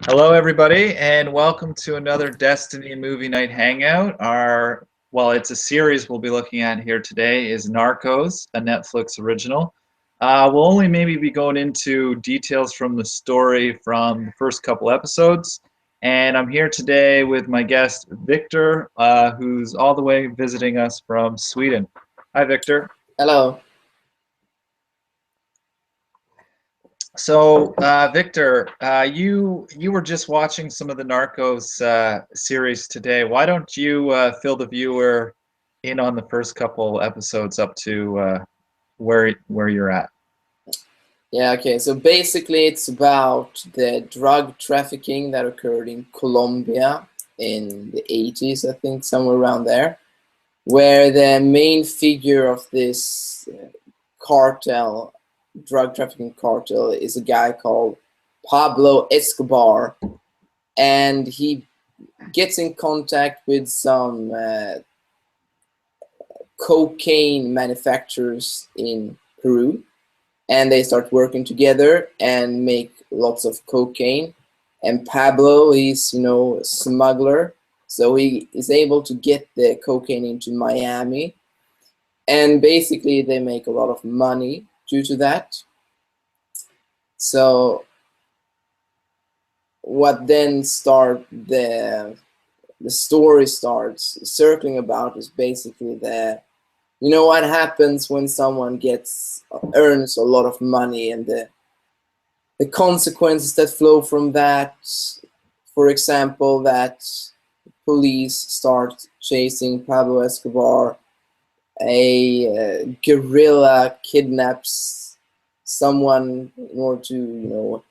Hello, everybody, and welcome to another Destiny Movie Night Hangout. It's a series we'll be looking at here today is Narcos, a Netflix original. We'll only maybe be going into details from the story from the first couple episodes. And I'm here today with my guest, Victor, who's all the way visiting us from Sweden. Hi, Victor. Hello. So, Victor, you were just watching some of the Narcos series today. Why don't you fill the viewer in on the first couple episodes up to where you're at? Yeah, okay. So basically, it's about the drug trafficking that occurred in Colombia in the 80s, I think, somewhere around there, where the main figure of this cartel, drug trafficking cartel, is a guy called Pablo Escobar, and he gets in contact with some cocaine manufacturers in Peru, and they start working together and make lots of cocaine. And Pablo, he's a smuggler, so he is able to get the cocaine into Miami, and basically they make a lot of money due to that. So what then the story starts circling about is basically what happens when someone earns a lot of money, and the consequences that flow from that. For example, that police start chasing Pablo Escobar, a guerrilla kidnaps someone in order to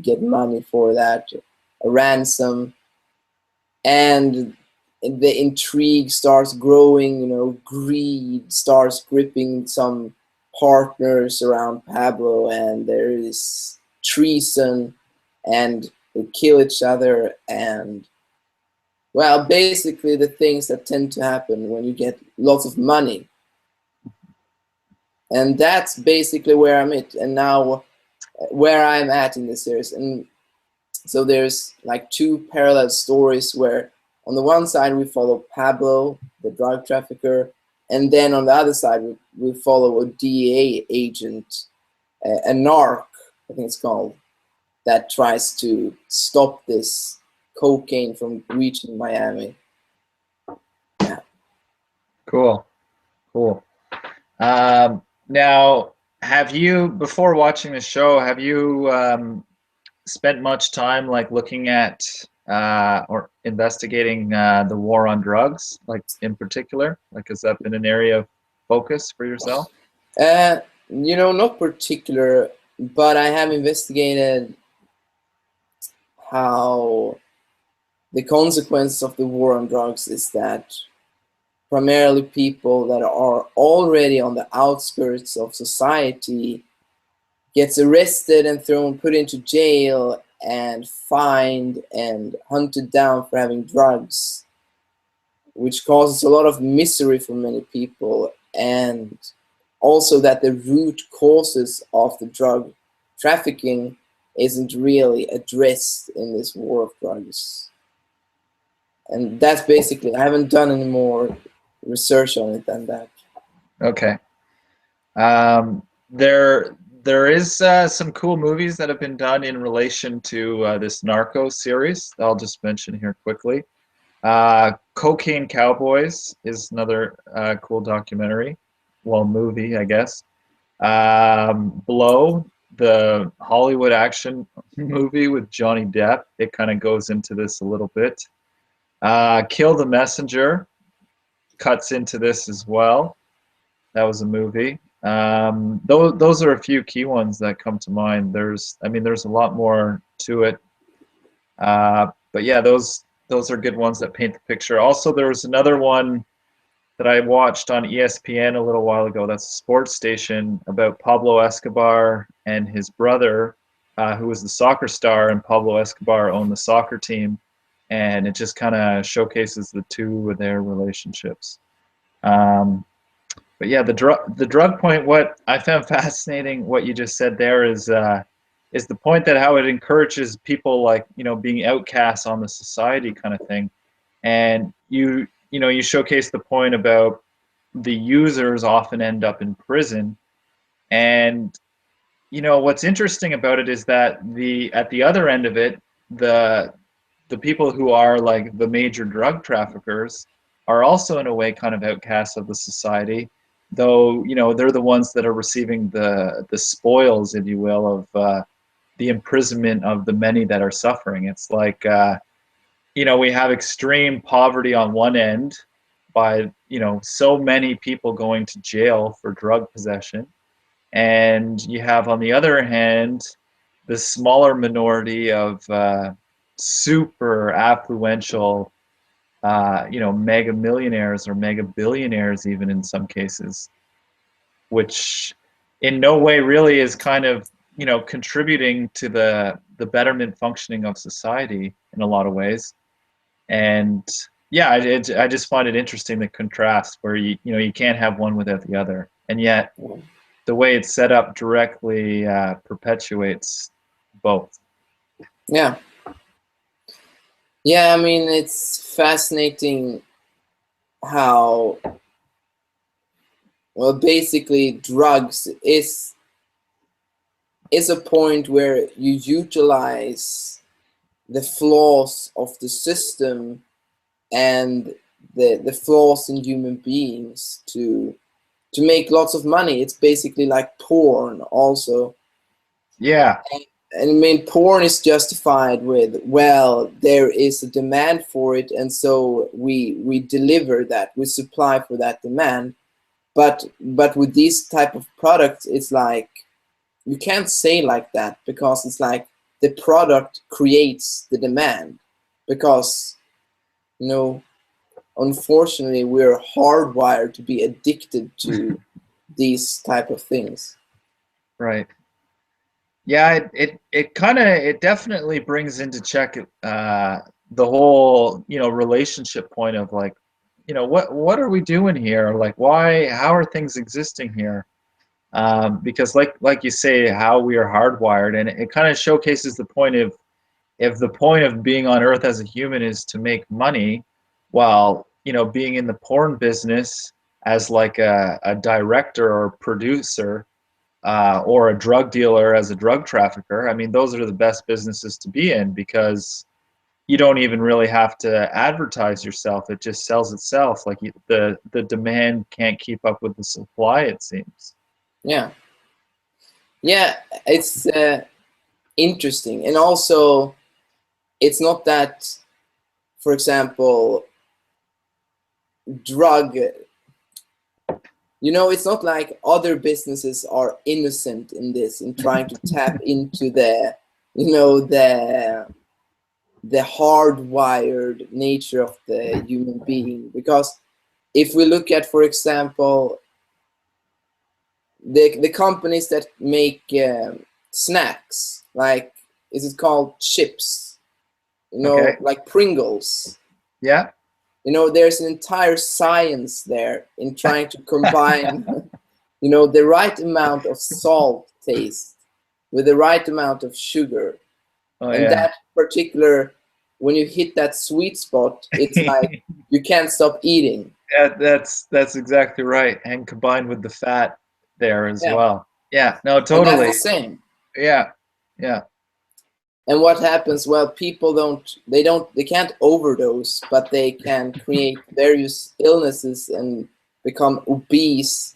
get money for that, a ransom, and the intrigue starts growing. Greed starts gripping some partners around Pablo, and there is treason, and they kill each other, and well, basically the things that tend to happen when you get lots of money. And that's basically where I'm at, and now where I'm at in this series. And so there's like two parallel stories where on the one side we follow Pablo, the drug trafficker, and then on the other side we follow a DEA agent, a narc, I think it's called, that tries to stop this cocaine from reaching Miami. Yeah. Cool. Now, before watching the show, have you spent much time like looking at or investigating the war on drugs, like in particular? Like, has that been an area of focus for yourself? Not particular, but I have investigated how the consequence of the war on drugs is that primarily people that are already on the outskirts of society gets arrested and put into jail and fined and hunted down for having drugs, which causes a lot of misery for many people, and also that the root causes of the drug trafficking isn't really addressed in this war of drugs. And that's basically, I haven't done any more research on it than that. Okay. There is some cool movies that have been done in relation to this Narco series. I'll just mention here quickly. Cocaine Cowboys is another cool documentary, well, movie, I guess. Blow, the Hollywood action movie with Johnny Depp, it kind of goes into this a little bit. Kill the Messenger cuts into this as well. That was a movie. Those are a few key ones that come to mind. There's a lot more to it. But yeah, those are good ones that paint the picture. Also, there was another one that I watched on ESPN a little while ago. That's a sports station about Pablo Escobar and his brother, who was the soccer star, and Pablo Escobar owned the soccer team. And it just kind of showcases the two of their relationships. But yeah, the drug point. What I found fascinating, what you just said there, is is the point that how it encourages people like, you know, being outcasts on the society kind of thing. And you know, you showcase the point about the users often end up in prison. And you know, what's interesting about it is that the at the other end of it, the the people who are like the major drug traffickers are also in a way kind of outcasts of the society, though, you know, they're the ones that are receiving the spoils, if you will, of the imprisonment of the many that are suffering. It's like, you know, we have extreme poverty on one end by, you know, so many people going to jail for drug possession. And you have, on the other hand, the smaller minority of super affluential, you know, mega millionaires or mega billionaires, even in some cases, which in no way really is kind of, you know, contributing to the betterment functioning of society in a lot of ways. And yeah, I just find it interesting, the contrast where you know, you can't have one without the other, and yet the way it's set up directly perpetuates both. Yeah. Yeah, I mean, it's fascinating how, well, basically drugs is a point where you utilize the flaws of the system and the flaws in human beings to make lots of money. It's basically like porn also. Yeah, And I mean, porn is justified with, well, there is a demand for it, and so we deliver that, we supply for that demand. But with these type of products, it's like you can't say like that, because it's like the product creates the demand, because, you know, unfortunately we're hardwired to be addicted to these type of things. right. Yeah, it kind of, it definitely brings into check the whole, you know, relationship point of like, you know, what are we doing here? Like, why? How are things existing here? Because like you say, how we are hardwired, and it kind of showcases the point of, if the point of being on Earth as a human is to make money, while, you know, being in the porn business as like a director or producer, or a drug dealer as a drug trafficker, I mean, those are the best businesses to be in, because you don't even really have to advertise yourself. It just sells itself. Like the demand can't keep up with the supply, it seems. Yeah, yeah, it's interesting. And also, it's not that, for example, drug, you know, it's not like other businesses are innocent in this, in trying to tap into the, you know, the hardwired nature of the human being. Because if we look at, for example, the companies that make snacks, like, is it called chips? You know, Okay. like Pringles. Yeah. You know, there's an entire science there in trying to combine, you know, the right amount of salt taste with the right amount of sugar. Oh And yeah. that particular, when you hit that sweet spot, it's like you can't stop eating. That's exactly right, and combined with the fat there as Yeah. well. Yeah. No, And that's the totally. same. Yeah. Yeah. And what happens? Well, people they can't overdose, but they can create various illnesses and become obese.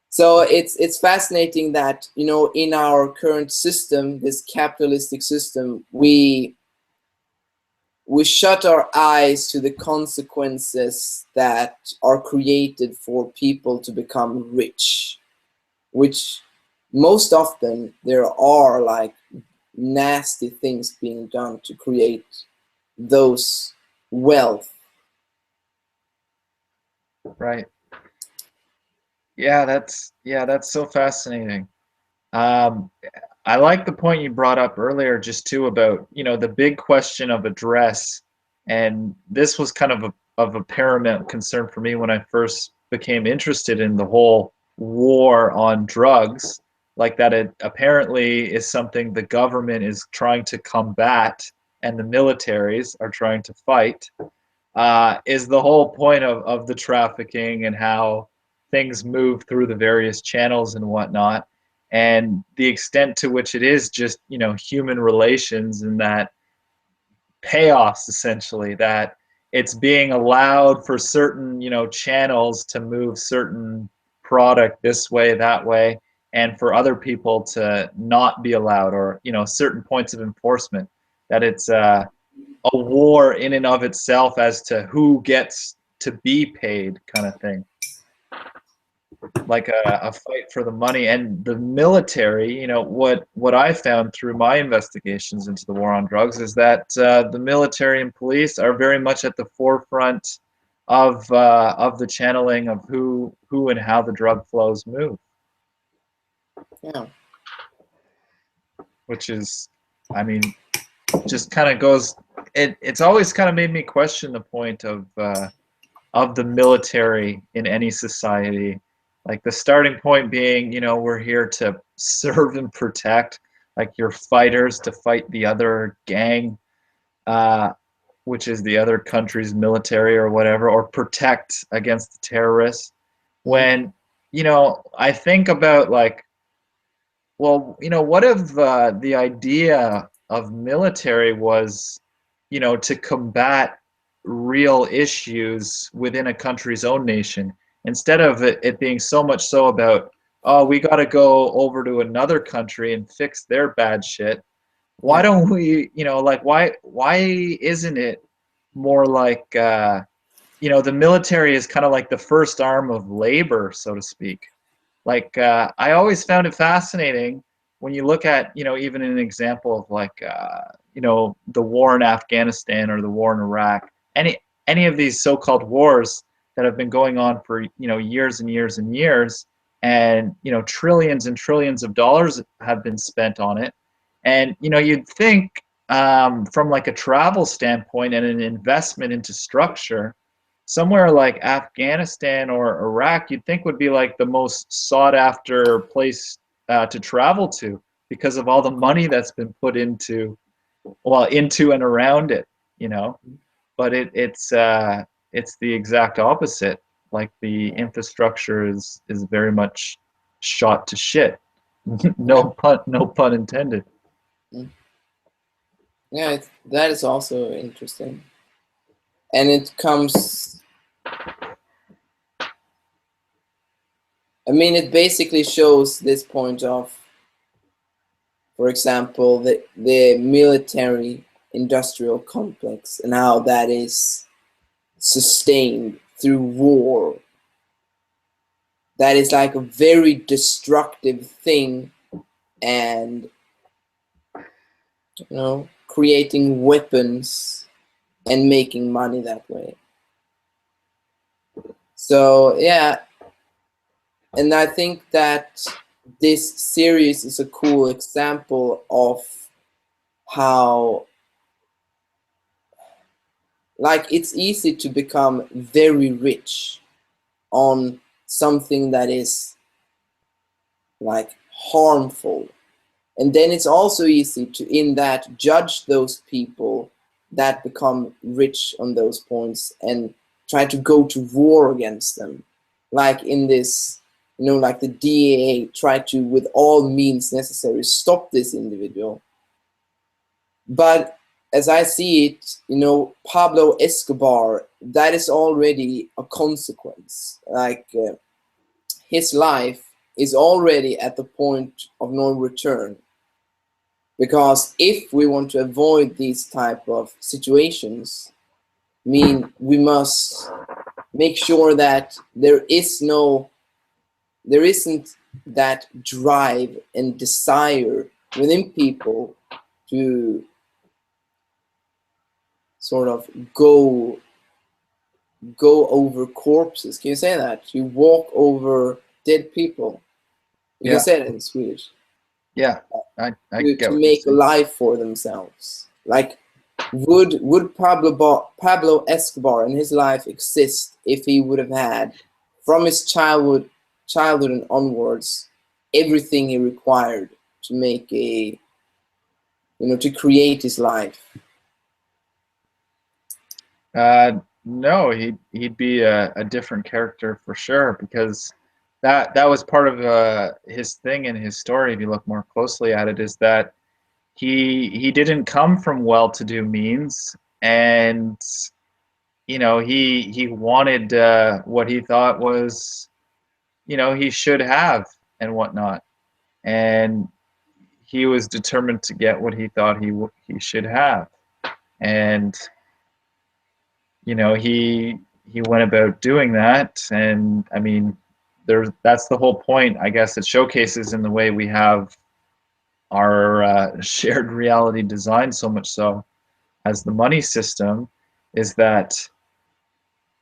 So it's fascinating that, you know, in our current system, this capitalistic system, we shut our eyes to the consequences that are created for people to become rich, which most often there are like nasty things being done to create those wealth. Right. Yeah, that's so fascinating. I like the point you brought up earlier just too about, you know, the big question of address, and this was kind of a paramount concern for me when I first became interested in the whole war on drugs. like that it apparently is something the government is trying to combat and the militaries are trying to fight, is the whole point of the trafficking and how things move through the various channels and whatnot, and the extent to which it is just, you know, human relations, and that payoffs essentially, that it's being allowed for certain, you know, channels to move certain product this way, that way, and for other people to not be allowed, or, you know, certain points of enforcement, that it's a war in and of itself as to who gets to be paid, kind of thing, like a fight for the money. And the military, you know, what I found through my investigations into the war on drugs is that the military and police are very much at the forefront of the channeling of who and how the drug flows move, Yeah. which is, I mean, just kind of goes. It's always kind of made me question the point of the military in any society. Like the starting point being, you know, we're here to serve and protect, like you're fighters to fight the other gang, uh, which is the other country's military or whatever, or protect against the terrorists. When, you know, I think about like, well, you know, what if the idea of military was, you know, to combat real issues within a country's own nation, instead of it being so much so about, oh, we got to go over to another country and fix their bad shit. Why Yeah. don't we, you know, like why isn't it more like, you know, the military is kind of like the first arm of labor, so to speak. Like I always found it fascinating when you look at, you know, even an example of like, you know, the war in Afghanistan or the war in Iraq, any of these so-called wars that have been going on for, you know, years and years and years, and, you know, trillions and trillions of dollars have been spent on it. And, you know, you'd think from like a travel standpoint and an investment into structure, somewhere like Afghanistan or Iraq, you'd think would be like the most sought after place to travel to, because of all the money that's been put into, well, into and around it, you know. But it's the exact opposite. Like the infrastructure is very much shot to shit. No pun intended. Mm. Yeah, that is also interesting. And it comes, I mean, it basically shows this point of, for example, the military industrial complex and how that is sustained through war. That is like a very destructive thing, and, you know, creating weapons and making money that way. So yeah, and I think that this series is a cool example of how, like, it's easy to become very rich on something that is like harmful, and then it's also easy to in that judge those people that become rich on those points and try to go to war against them, like in this, you know, like the DEA tried to with all means necessary stop this individual. But as I see it, you know, Pablo Escobar, that is already a consequence. Like his life is already at the point of no return. Because if we want to avoid these type of situations, I mean, we must make sure that there isn't that drive and desire within people to sort of go over corpses. Can you say that? You walk over dead people. You can Yeah, say that in Swedish. yeah. I get To what you're make a saying. life for themselves. Like, would Pablo Escobar and his life exist if he would have had, from his childhood and onwards, everything he required to make a, to create his life? No, he'd be a different character for sure, because that was part of his thing in his story. If you look more closely at it, is that he didn't come from well-to-do means, and he wanted what he thought was he should have and whatnot, and he was determined to get what he thought he should have, and he went about doing that. And I mean, that's the whole point, I guess. It showcases in the way we have our shared reality design, so much so as the money system, is that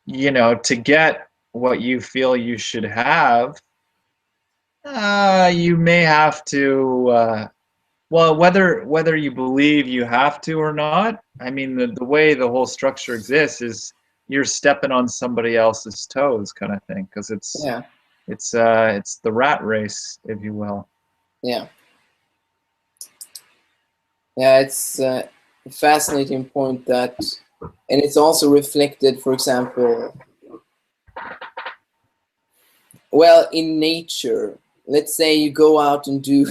to get what you feel you should have, you may have to well, whether you believe you have to or not. I mean, the way the whole structure exists is you're stepping on somebody else's toes, kind of thing, because Yeah, it's the rat race, if you will. yeah, yeah. It's a fascinating point that, and it's also reflected, for example, well, in nature. Let's say you go out and do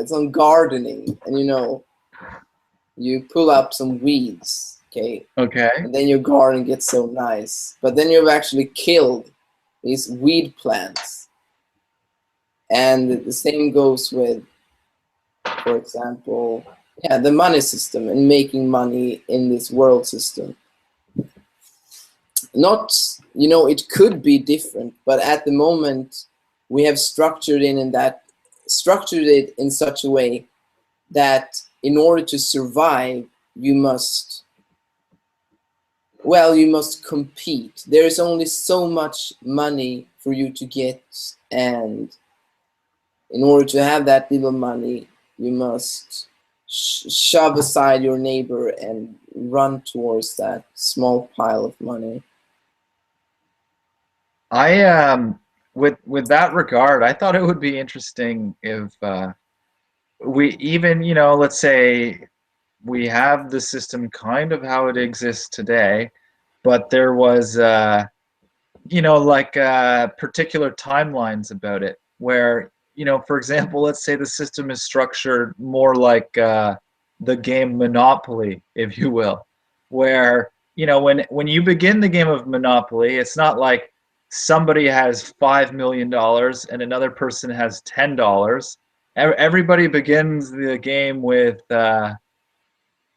some gardening, and you pull up some weeds, okay, Okay. and then your garden gets so nice, but then you've actually killed these weed plants. And the same goes with, for example, yeah, the money system and making money in this world system. Not, it could be different, but at the moment we have structured it in such a way that in order to survive, you must compete. There is only so much money for you to get, and in order to have that little money, you must shove aside your neighbor and run towards that small pile of money. I with that regard, I thought it would be interesting if we even, let's say we have the system kind of how it exists today, but there was like particular timelines about it, where for example, let's say the system is structured more like the game Monopoly, if you will, where when you begin the game of Monopoly, it's not like somebody has $5 million and another person has $10. Everybody begins the game with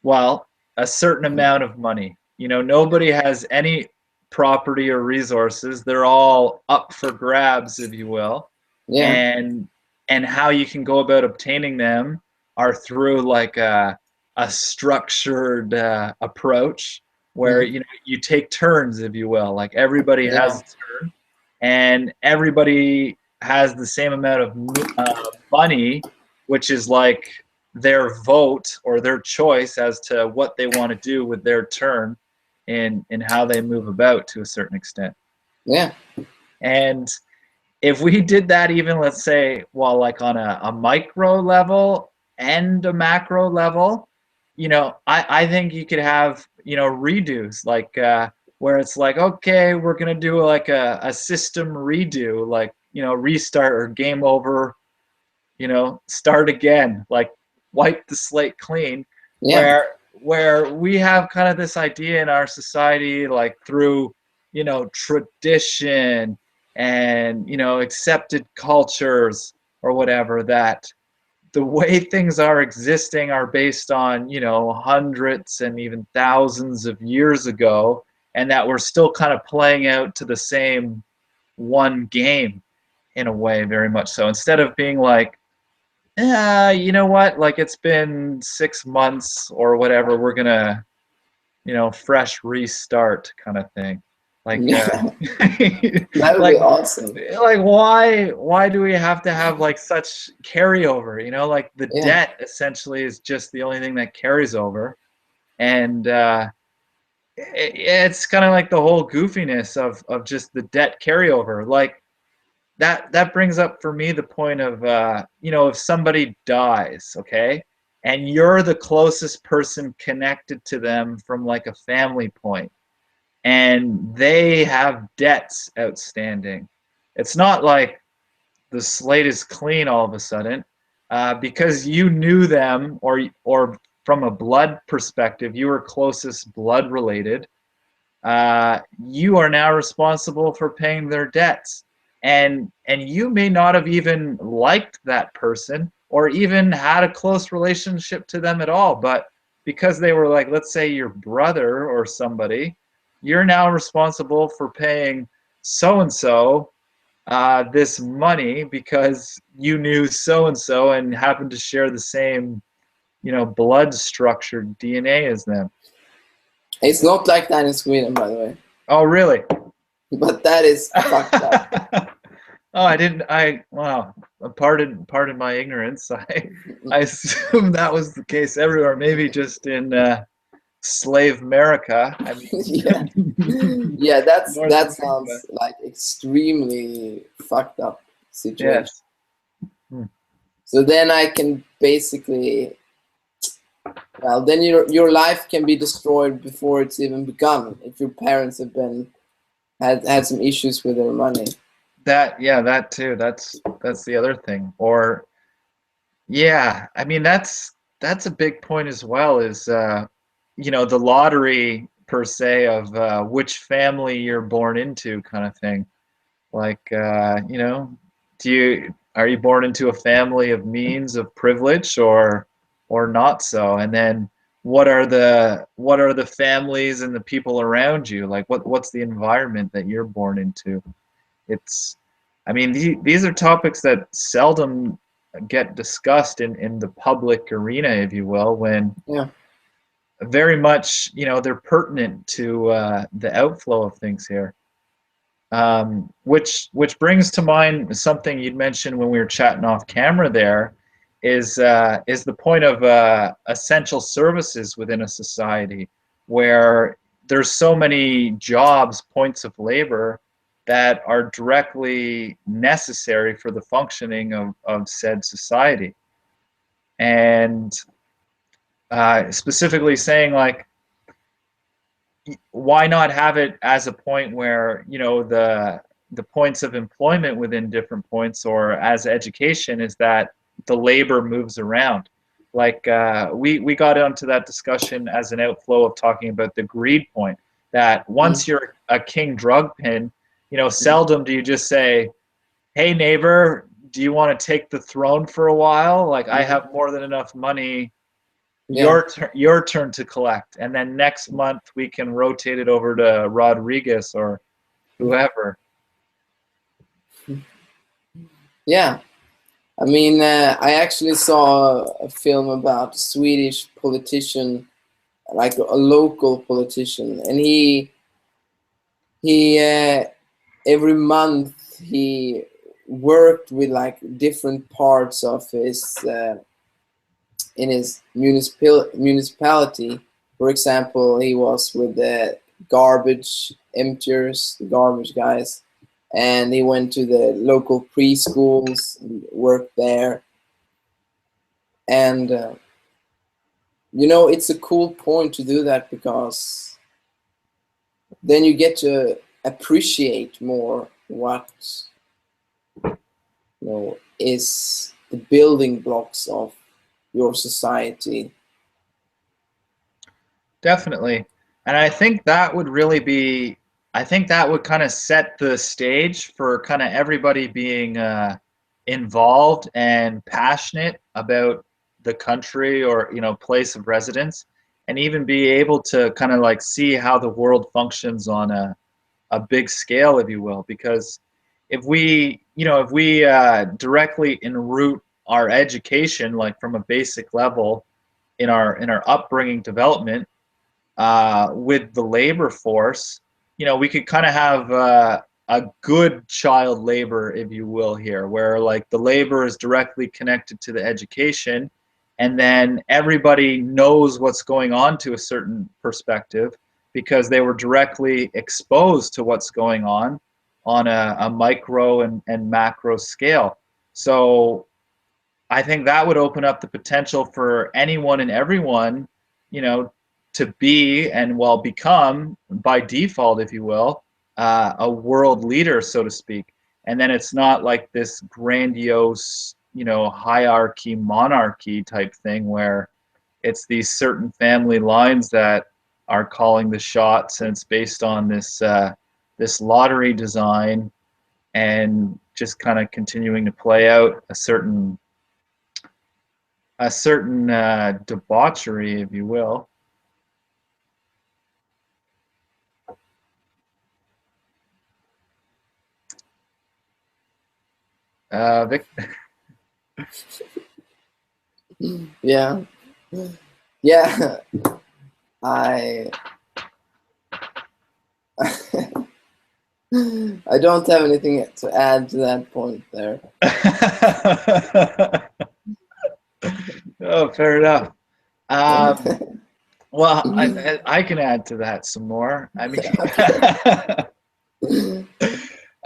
well, a certain amount of money. Nobody has any property or resources. They're all up for grabs, if you will. Yeah, And how you can go about obtaining them are through like a structured approach, where mhm, you take turns, if you will. Like everybody has yeah, a turn, and everybody has the same amount of money, which is like their vote or their choice as to what they want to do with their turn, and how they move about to a certain extent. yeah, And if we did that, even let's say, well, like on a micro level and a macro level, I think you could have redos, like where it's like, okay, we're gonna do like a system redo, like restart or game over, start again, like wipe the slate clean, yeah, where we have kind of this idea in our society, like through tradition and accepted cultures or whatever, that the way things are existing are based on hundreds and even thousands of years ago, and that we're still kind of playing out to the same one game in a way, very much so, instead of being like, you know what, like it's been 6 months or whatever, we're gonna fresh restart, kind of thing. Like yeah. That would be like awesome. why do we have to have like such carryover? Like the Yeah, debt essentially is just the only thing that carries over. And it's kind of like the whole goofiness of just the debt carryover. Like that brings up for me the point of if somebody dies, okay, and you're the closest person connected to them from like a family point, and they have debts outstanding. It's not like the slate is clean all of a sudden, because you knew them, or from a blood perspective, you were closest blood related. You are now responsible for paying their debts, and you may not have even liked that person or even had a close relationship to them at all, but because they were, like, let's say your brother or somebody, you're now responsible for paying so and so this money because you knew so and so and happened to share the same, blood structured DNA as them. It's not like that in Sweden, by the way. Oh, really? But that is fucked up. Oh, I didn't. Wow. Pardon my ignorance. I assume that was the case everywhere. Maybe just in slave America. I mean, Yeah, yeah. That North America. sounds like extremely fucked up situation. Yes. Hmm. So then I can basically, well, then your life can be destroyed before it's even begun if your parents have had some issues with their money. That too. That's the other thing. Or yeah, I mean that's a big point as well. Is the lottery per se of which family you're born into, kind of thing. Like, are you born into a family of means, of privilege, or not so? And then what are the families and the people around you? Like, what's the environment that you're born into? It's, I mean, these are topics that seldom get discussed in the public arena, if you will, when Yeah. very much, they're pertinent to the outflow of things here. Which brings to mind something you'd mentioned when we were chatting off camera. There is the point of essential services within a society, where there's so many jobs, points of labor, that are directly necessary for the functioning of said society. And specifically saying, like, why not have it as a point where the points of employment within different points, or as education, is that the labor moves around. Like, we got onto that discussion as an outflow of talking about the greed point, that once you're a king drug pin, seldom do you just say, hey neighbor, do you want to take the throne for a while? Like, I have more than enough money. Yeah. Your turn to collect, and then next month we can rotate it over to Rodriguez or whoever. Yeah. I mean, I actually saw a film about a Swedish politician, like a local politician, and he every month he worked with like different parts of his in his municipality. For example, he was with the garbage emptiers, the garbage guys, and he went to the local preschools and worked there. And it's a cool point to do that, because then you get to appreciate more what is the building blocks of your society. Definitely. And I think that would really be, I think that would kind of set the stage for kind of everybody being involved and passionate about the country, or, place of residence, and even be able to kind of like see how the world functions on a big scale, if you will. Because if we directly enroute our education, like from a basic level, in our upbringing development, with the labor force, we could kind of have a good child labor, if you will, here, where like the labor is directly connected to the education, and then everybody knows what's going on to a certain perspective because they were directly exposed to what's going on. on a micro and macro scale. So I think that would open up the potential for anyone and everyone, you know, to be and well become by default, if you will, a world leader, so to speak. And then it's not like this grandiose, you know, hierarchy, monarchy type thing where it's these certain family lines that are calling the shots, and it's based on this this lottery design and just kind of continuing to play out a certain debauchery, if you will. Vic? Yeah. Yeah. I I don't have anything to add to that point there. Oh, fair enough. Well, I can add to that some more. I mean,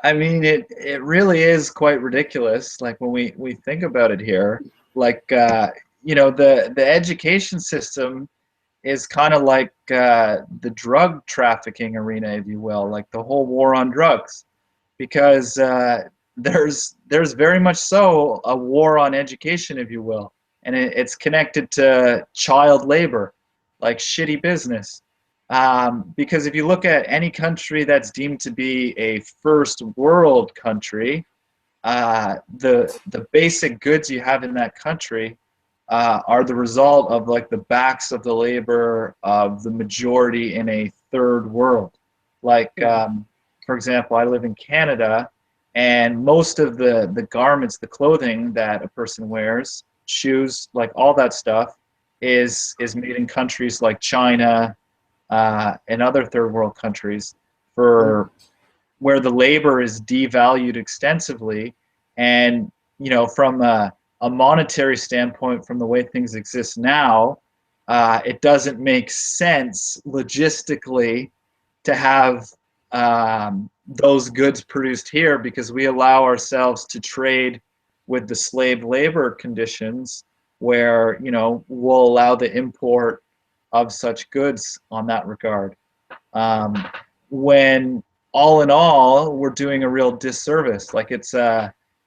I mean, it really is quite ridiculous. Like when we think about it here, like you know, the education system is kind of like the drug trafficking arena, if you will, like the whole war on drugs, because there's very much so a war on education, if you will, and it's connected to child labor, like shitty business. Because if you look at any country that's deemed to be a first world country, the basic goods you have in that country are the result of like the backs of the labor of the majority in a third world. Like, for example, I live in Canada, and most of the garments, the clothing that a person wears, shoes, like all that stuff, is made in countries like China and other third world countries, for where the labor is devalued extensively, and you know, from a monetary standpoint, from the way things exist now, it doesn't make sense logistically to have those goods produced here, because we allow ourselves to trade with the slave labor conditions, where you know, we'll allow the import of such goods on that regard. When all in all, we're doing a real disservice. Like it's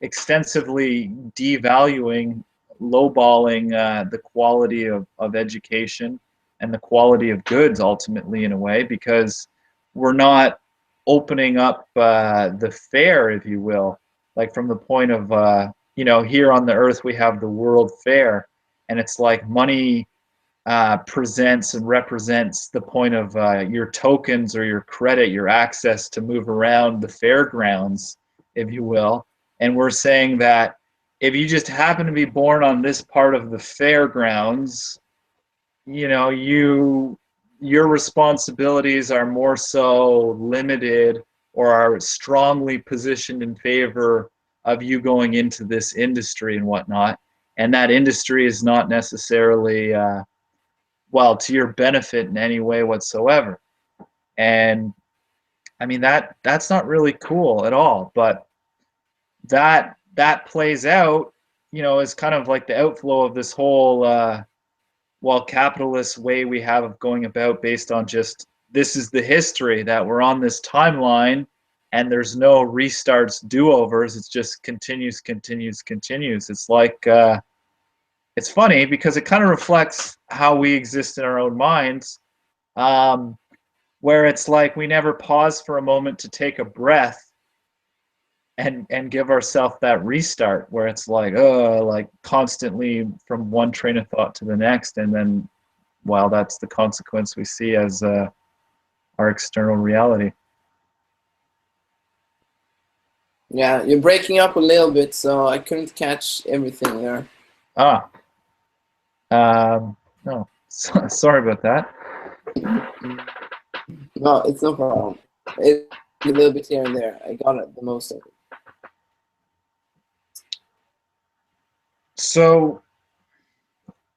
extensively devaluing, lowballing the quality of education and the quality of goods ultimately, in a way, because we're not opening up the fair, if you will. Like from the point of, you know, here on the earth we have the World Fair, and it's like money presents and represents the point of your tokens or your credit, your access to move around the fairgrounds, if you will. And we're saying that if you just happen to be born on this part of the fairgrounds, you know, your responsibilities are more so limited, or are strongly positioned in favor of you going into this industry and whatnot. And that industry is not necessarily well, to your benefit in any way whatsoever. And I mean, that's not really cool at all. But that plays out, you know, as kind of like the outflow of this whole well, capitalist way we have of going about, based on just, this is the history, that we're on this timeline and there's no restarts, do-overs. It's just continues, continues, continues. It's like it's funny because it kind of reflects how we exist in our own minds, um, where it's like we never pause for a moment to take a breath and give ourselves that restart, where it's like constantly from one train of thought to the next, and then, well, that's the consequence we see as our external reality. Yeah, you're breaking up a little bit, so I couldn't catch everything there. Ah, no, sorry about that. No, it's no problem. It's a little bit here and there. I got it, the most of it. So,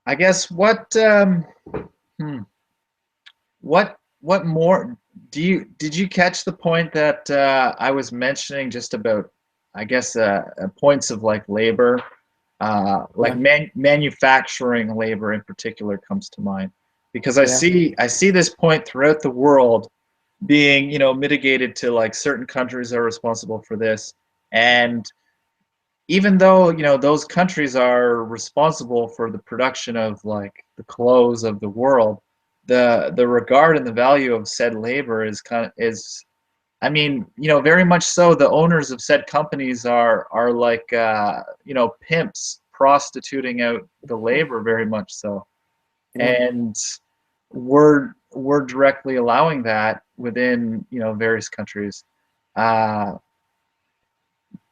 I guess what more did you catch the point that I was mentioning just about, I guess, points of like labor, like Yeah, manufacturing labor in particular comes to mind, because yeah, I see this point throughout the world being, you know, mitigated to like certain countries are responsible for this, and even though, you know, those countries are responsible for the production of like the clothes of the world, the regard and the value of said labor is I mean, you know, very much so. The owners of said companies are like you know, pimps prostituting out the labor, very much so, yeah. and we're directly allowing that within, you know, various countries. Uh,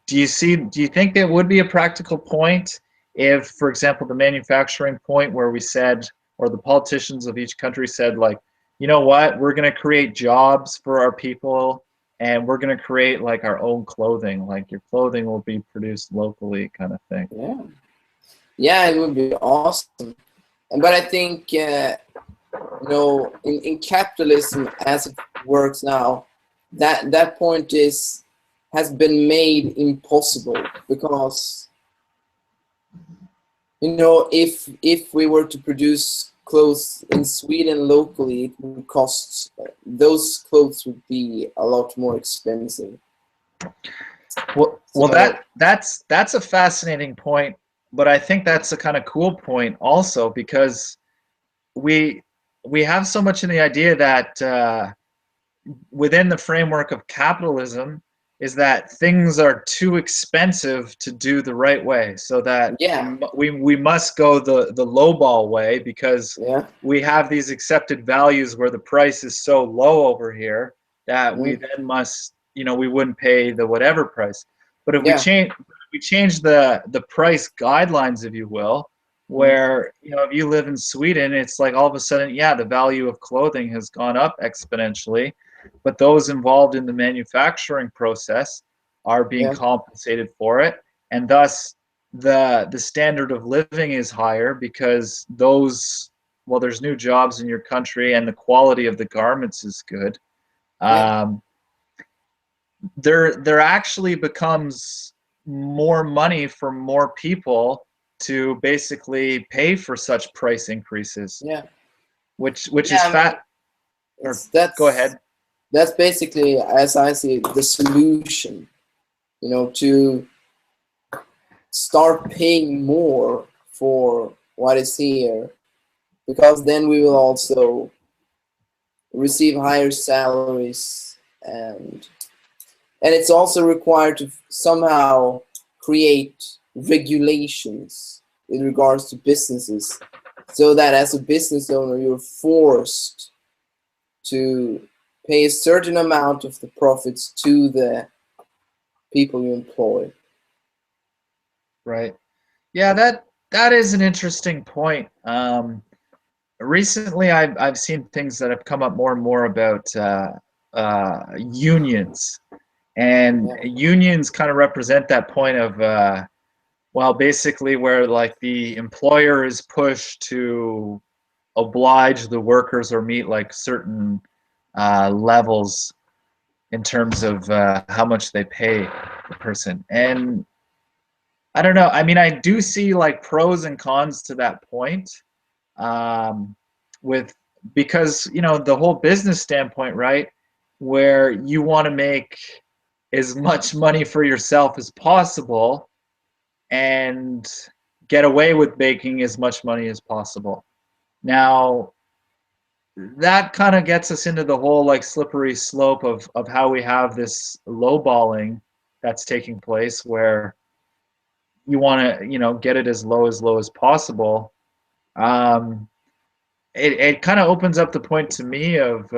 do you think there would be a practical point if, for example, the manufacturing point where we said, or the politicians of each country said, like, you know what, we're going to create jobs for our people and we're going to create like our own clothing, like your clothing will be produced locally, kind of thing. Yeah, yeah, it would be awesome. But I think in capitalism as it works now, that point has been made impossible because if we were to produce clothes in Sweden locally, it would cost those clothes would be a lot more expensive. Well, So that's a fascinating point, but I think that's a kind of cool point also, because we we have so much in the idea that within the framework of capitalism is that things are too expensive to do the right way, so that yeah, we must go the lowball way, because yeah, we have these accepted values where the price is so low over here that we mm, then must, you know, we wouldn't pay the whatever price. But if yeah, we change the price guidelines, if you will, mm, where, you know, if you live in Sweden, it's like all of a sudden, yeah, the value of clothing has gone up exponentially, but those involved in the manufacturing process are being yeah, compensated for it, and thus the standard of living is higher because those, well, there's new jobs in your country and the quality of the garments is good. yeah, um, there actually becomes more money for more people to basically pay for such price increases, yeah, which yeah. is I mean, fat. Or it's go ahead. that's basically, as I see it, the solution. To start paying more for what is here, because then we will also receive higher salaries, and it's also required to somehow create regulations in regards to businesses, so that as a business owner you're forced to pay a certain amount of the profits to the people you employ. Right. Yeah, that is an interesting point. Recently, I've seen things that have come up more and more about unions, and Yeah, unions kind of represent that point of well, basically where like the employer is pushed to oblige the workers or meet like certain levels in terms of how much they pay the person. And I don't know. I mean, I do see like pros and cons to that point. Um, with Because, you know, the whole business standpoint, right? Where you want to make as much money for yourself as possible and get away with making as much money as possible. Now, that kind of gets us into the whole like slippery slope of how we have this lowballing that's taking place, where you want to, you know, get it as low as possible. um, it kind of opens up the point to me of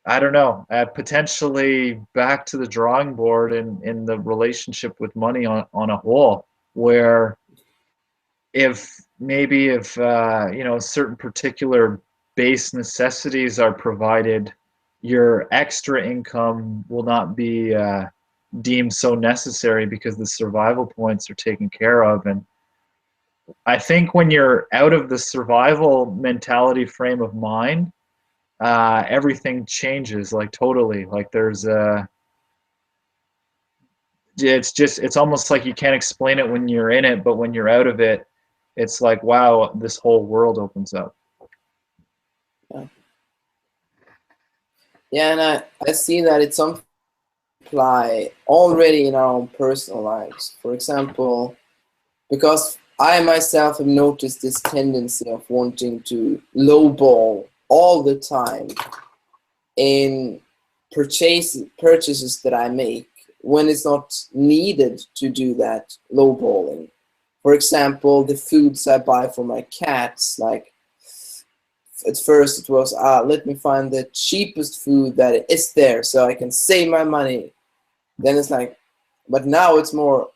I don't know, potentially back to the drawing board in the relationship with money on a whole, where if you know, certain particular base necessities are provided, your extra income will not be deemed so necessary because the survival points are taken care of. And I think when you're out of the survival mentality frame of mind, everything changes like totally. Like there's it's almost like you can't explain it when you're in it, but when you're out of it, it's like, wow, this whole world opens up. Yeah, yeah, and I see that it's something apply already in our own personal lives. For example, because I myself have noticed this tendency of wanting to lowball all the time in purchases that I make when it's not needed to do that lowballing. For example, the foods I buy for my cats, like at first it was, let me find the cheapest food that is there so I can save my money. Then it's like, but now it's more,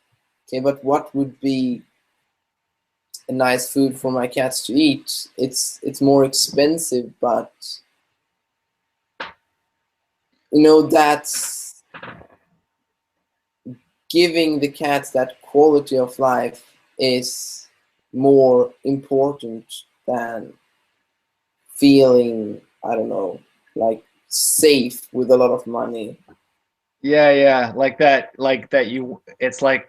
okay, but what would be a nice food for my cats to eat? It's more expensive, but you know, that's giving the cats that quality of life is more important than feeling, I don't know, like safe with a lot of money. Yeah, like that you it's like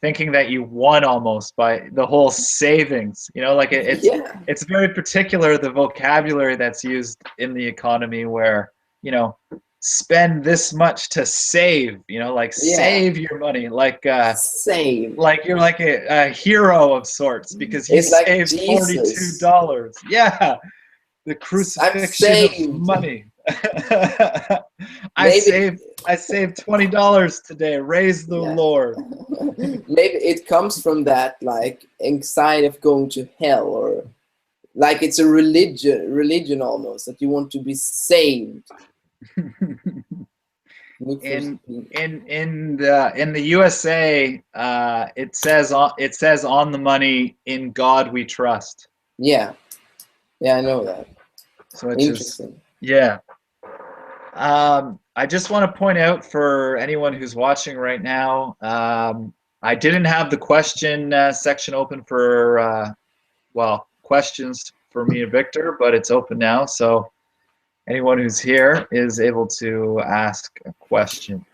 thinking that you won almost by the whole savings, you know, like Yeah, it's very particular, the vocabulary that's used in the economy where, you know, spend this much to save, you know, like yeah, save your money, same. like you're like a hero of sorts because you It's like saved Jesus. $42. Yeah, the I'm crucifixion of saved. money. I Maybe, saved I saved $20 today. Raise the yeah. Lord. Maybe it comes from that like anxiety of going to hell, or like it's a religion almost, that you want to be saved. Look for in in the USA, it says on the money, "In God we trust." yeah, yeah, I know that. So it's just Interesting. yeah. I just want to point out for anyone who's watching right now, I didn't have the question section open for well, questions for me and Victor, but it's open now. So anyone who's here is able to ask a question.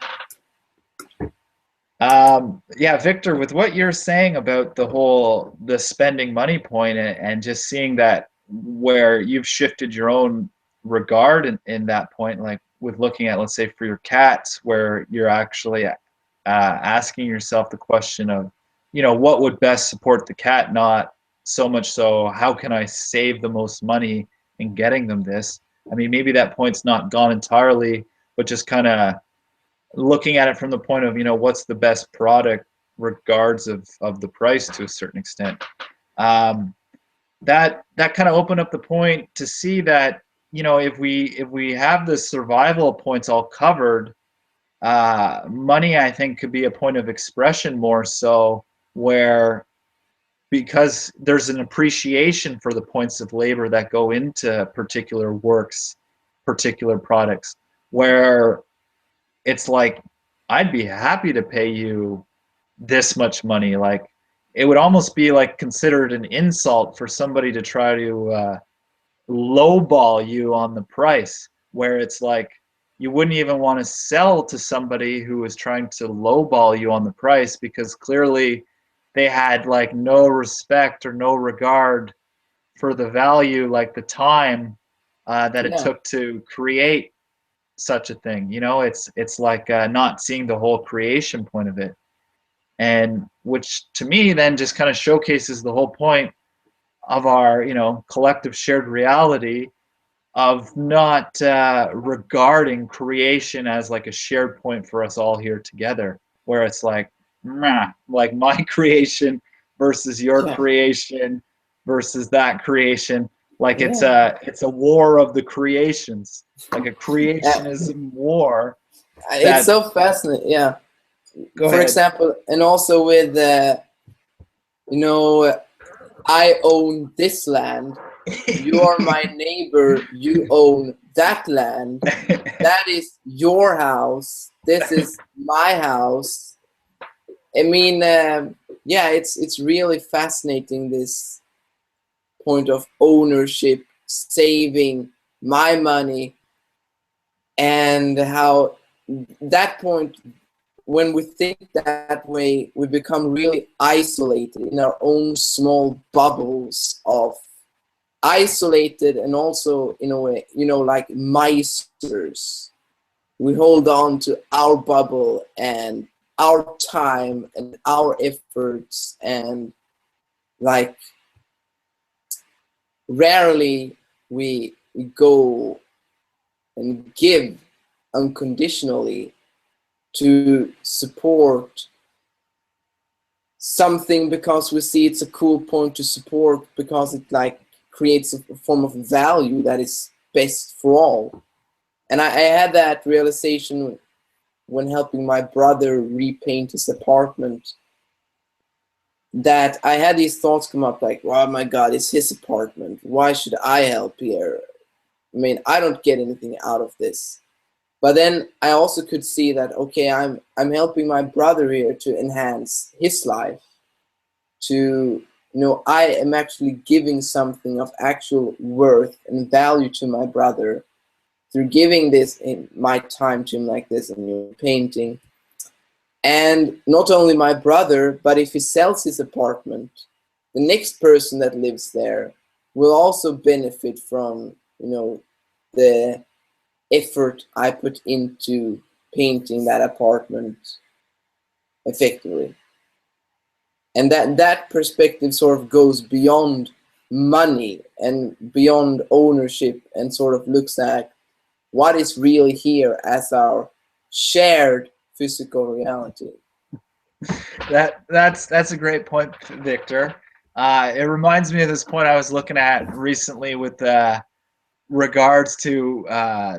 Yeah, Victor, with what you're saying about the spending money point, and just seeing that where you've shifted your own regard in that point, like with looking at, let's say, for your cats, where you're actually asking yourself the question of, you know, what would best support the cat, not so much so how can I save the most money in getting them this. I mean, maybe that point's not gone entirely, but just kind of looking at it from the point of, you know, what's the best product regards of the price to a certain extent. um, that kind of opened up the point to see that, you know, if we have the survival points all covered, money, I think, could be a point of expression more so, where because there's an appreciation for the points of labor that go into particular works, particular products, where it's like, I'd be happy to pay you this much money. Like, it would almost be like considered an insult for somebody to try to lowball you on the price, where it's like you wouldn't even want to sell to somebody who was trying to lowball you on the price, because clearly they had like no respect or no regard for the value, like the time that it Yeah, took to create such a thing. You know, it's like not seeing the whole creation point of it, and which to me then just kind of showcases the whole point of our, you know, collective shared reality of not regarding creation as like a shared point for us all here together, where it's like, meh, like my creation versus your yeah, creation versus that creation, like yeah. it's a war of the creations, like a Uh, creationism war. it's That, so fascinating. Yeah. go For ahead. example, and also with you know, I own this land. You are my neighbor. You own that land. That is your house. This is my house. I mean, yeah, it's really fascinating, this point of ownership, saving. my money, and how that point, when we think that way, we become really isolated in our own small bubbles of isolated, and also in a way, you know, like misers. We hold on to our bubble and our time and our efforts, and like rarely we go and give unconditionally to support something because we see it's a cool point to support, because it like creates a form of value that is best for all. And I had that realization when helping my brother repaint his apartment, that I had these thoughts come up like, oh my God, it's his apartment. Why should I help here? I mean, I don't get anything out of this. But then I also could see that, okay, I'm helping my brother here to enhance his life. To, you know, I am actually giving something of actual worth and value to my brother through giving this in my time to him like this, and you know, painting. And not only my brother, but if he sells his apartment, the next person that lives there will also benefit from, you know, the effort I put into painting that apartment effectively. And that perspective sort of goes beyond money and beyond ownership, and sort of looks at what is really here as our shared physical reality. That's a great point, Victor. It reminds me of this point I was looking at recently with regards to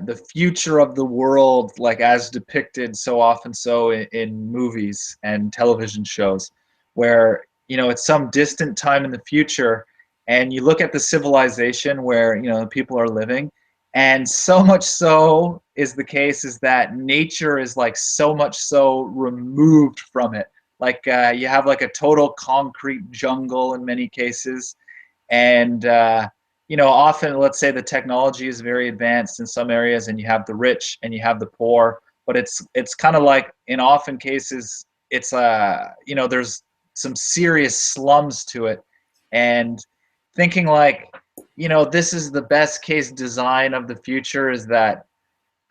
the future of the world, like as depicted so often so in movies and television shows, where you know it's some distant time in the future, and you look at the civilization where you know people are living, and so much so is the case is that nature is like so much so removed from it. Like you have like a total concrete jungle in many cases, and you know, often, let's say the technology is very advanced in some areas, and you have the rich and you have the poor, but it's kind of like in often cases, it's you know, there's some serious slums to it, and thinking like, you know, this is the best case design of the future, is that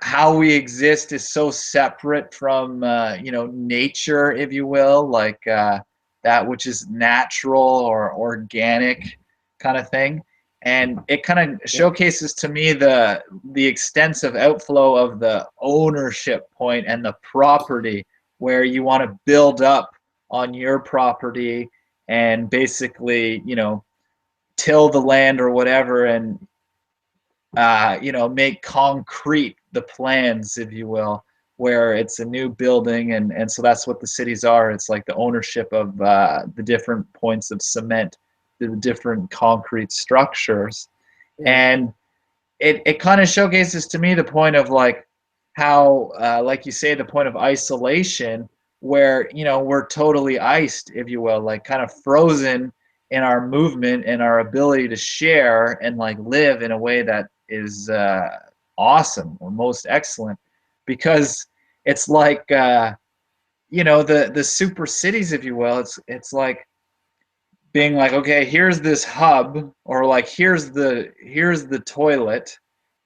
how we exist is so separate from you know, nature, if you will, like that which is natural or organic kind of thing. And it kind of showcases to me the extensive outflow of the ownership point and the property, where you want to build up on your property and basically, you know, till the land or whatever, and you know, make concrete the plans, if you will, where it's a new building, and so that's what the cities are. It's like the ownership of the different points of cement, the different concrete structures, and it kind of showcases to me the point of like how, like you say, the point of isolation, where you know we're totally iced, if you will, like kind of frozen in our movement and our ability to share and like live in a way that is awesome or most excellent, because it's like you know, the super cities, if you will, it's like being like, okay, here's this hub, or like here's the toilet,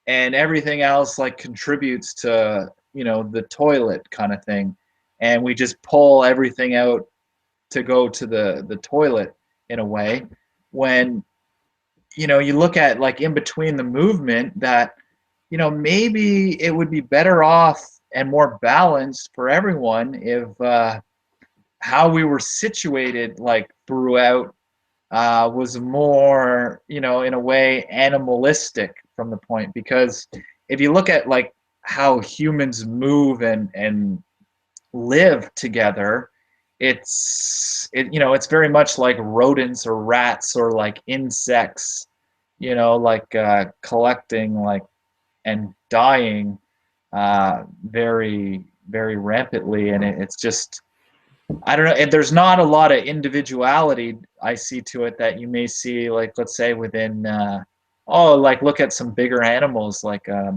and everything else like contributes to, you know, the toilet kind of thing, and we just pull everything out to go to the toilet in a way. When you know, you look at like in between the movement, that you know, maybe it would be better off and more balanced for everyone if how we were situated like throughout was more, you know, in a way animalistic from the point. Because if you look at like how humans move and live together, you know, it's very much like rodents or rats or like insects, you know, like collecting like and dying very very rampantly, and it's just, I don't know, and there's not a lot of individuality I see to it that you may see, like let's say within oh, like look at some bigger animals like a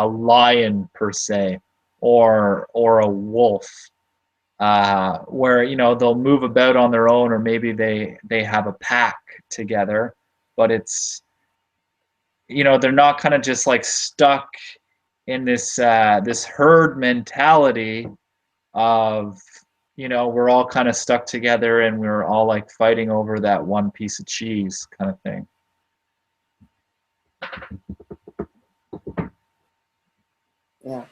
lion per se, or a wolf, where they'll move about on their own, or maybe they have a pack together, but it's they're not kind of just like stuck in this herd mentality of we're all kind of stuck together and we're all like fighting over that one piece of cheese kind of thing. Yeah.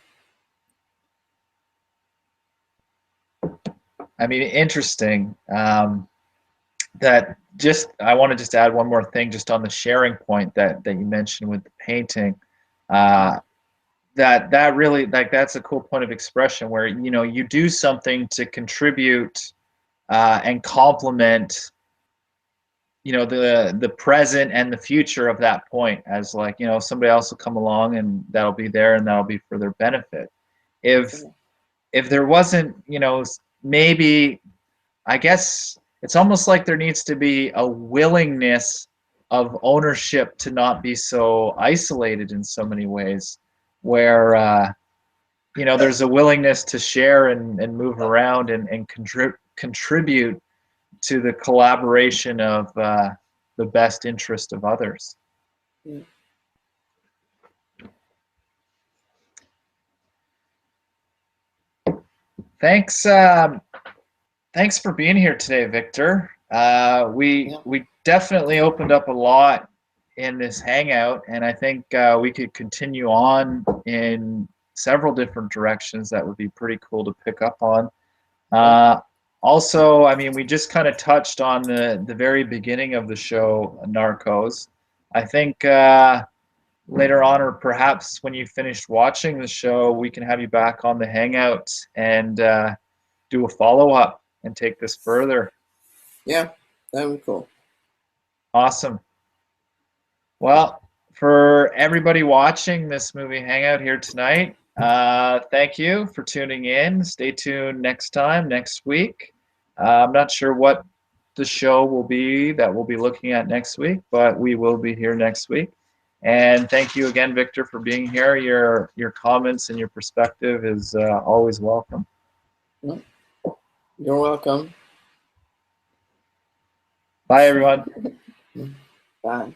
I mean, interesting. That just I want to just add one more thing just on the sharing point that you mentioned with the painting. That really, like, that's a cool point of expression where you do something to contribute and complement the present and the future of that point, as like somebody else will come along and that'll be there and that'll be for their benefit. If there wasn't maybe, I guess it's almost like there needs to be a willingness of ownership to not be so isolated in so many ways, where there's a willingness to share and move around and contribute to the collaboration of the best interest of others. Yeah. Thanks. Thanks for being here today, Victor. We definitely opened up a lot in this hangout, and I think we could continue on in several different directions that would be pretty cool to pick up on. Also, I mean, we just kind of touched on the very beginning of the show, Narcos. I think later on, or perhaps when you finished watching the show, we can have you back on the hangout and do a follow-up and take this further. Yeah, that would be cool. Awesome. Well, for everybody watching this movie hangout here tonight, thank you for tuning in. Stay tuned next week. I'm not sure what the show will be that we'll be looking at next week, but we will be here next week. And thank you again, Victor, for being here. Your comments and your perspective is always welcome. You're welcome. Bye, everyone. Bye.